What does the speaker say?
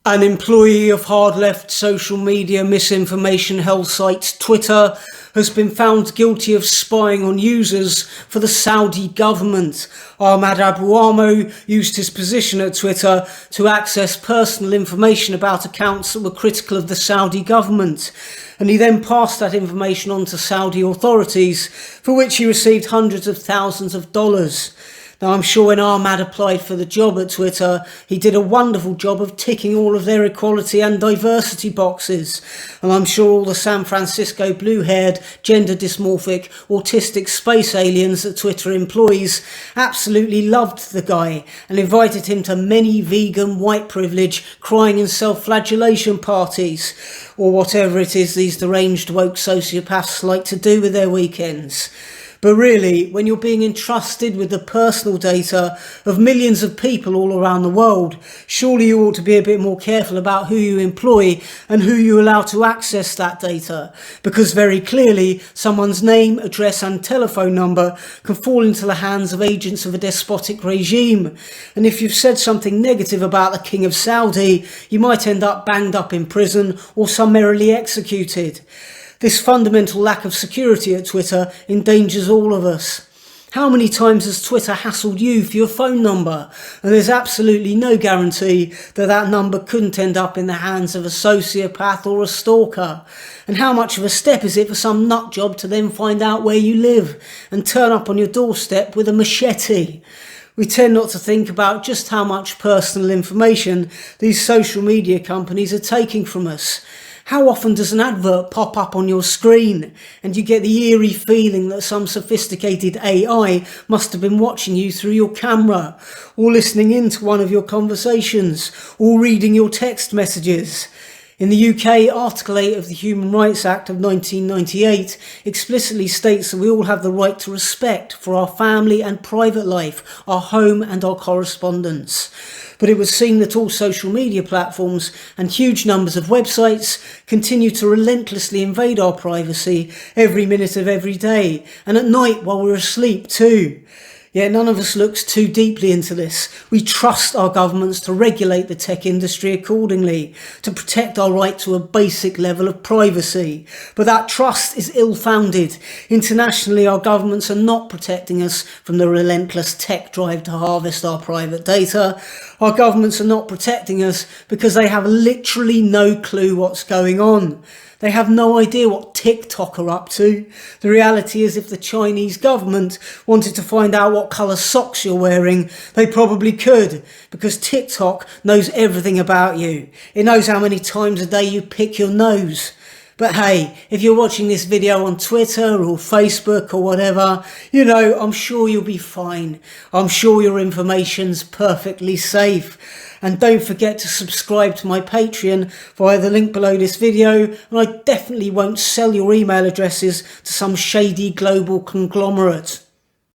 An employee of hard-left social media misinformation hell site Twitter has been found guilty of spying on users for the Saudi government. Ahmad Abu Amo used his position at Twitter to access personal information about accounts that were critical of the Saudi government, and he then passed that information on to Saudi authorities, for which he received hundreds of thousands of dollars. Now, I'm sure when Ahmad applied for the job at Twitter, he did a wonderful job of ticking all of their equality and diversity boxes. And I'm sure all the San Francisco blue-haired, gender dysmorphic, autistic space aliens that Twitter employs absolutely loved the guy and invited him to many vegan, white privilege, crying and self-flagellation parties, or whatever it is these deranged woke sociopaths like to do with their weekends. But really, when you're being entrusted with the personal data of millions of people all around the world, surely you ought to be a bit more careful about who you employ and who you allow to access that data. Because very clearly, someone's name, address and telephone number can fall into the hands of agents of a despotic regime. And if you've said something negative about the King of Saudi, you might end up banged up in prison or summarily executed. This fundamental lack of security at Twitter endangers all of us. How many times has Twitter hassled you for your phone number? And there's absolutely no guarantee that that number couldn't end up in the hands of a sociopath or a stalker. And how much of a step is it for some nut job to then find out where you live and turn up on your doorstep with a machete? We tend not to think about just how much personal information these social media companies are taking from us. How often does an advert pop up on your screen and you get the eerie feeling that some sophisticated AI must have been watching you through your camera, or listening in to one of your conversations, or reading your text messages? In the UK, Article 8 of the Human Rights Act of 1998 explicitly states that we all have the right to respect for our family and private life, our home and our correspondence. But it was seen that all social media platforms and huge numbers of websites continue to relentlessly invade our privacy every minute of every day, and at night while we're asleep too. Yet none of us looks too deeply into this. We trust our governments to regulate the tech industry accordingly, to protect our right to a basic level of privacy. But that trust is ill-founded. Internationally, our governments are not protecting us from the relentless tech drive to harvest our private data. Our governments are not protecting us because they have literally no clue what's going on. They have no idea what TikTok are up to. The reality is, if the Chinese government wanted to find out what colour socks you're wearing, they probably could, because TikTok knows everything about you. It knows how many times a day you pick your nose. But hey, if you're watching this video on Twitter or Facebook or whatever, I'm sure you'll be fine. I'm sure your information's perfectly safe. And don't forget to subscribe to my Patreon via the link below this video, and I definitely won't sell your email addresses to some shady global conglomerate.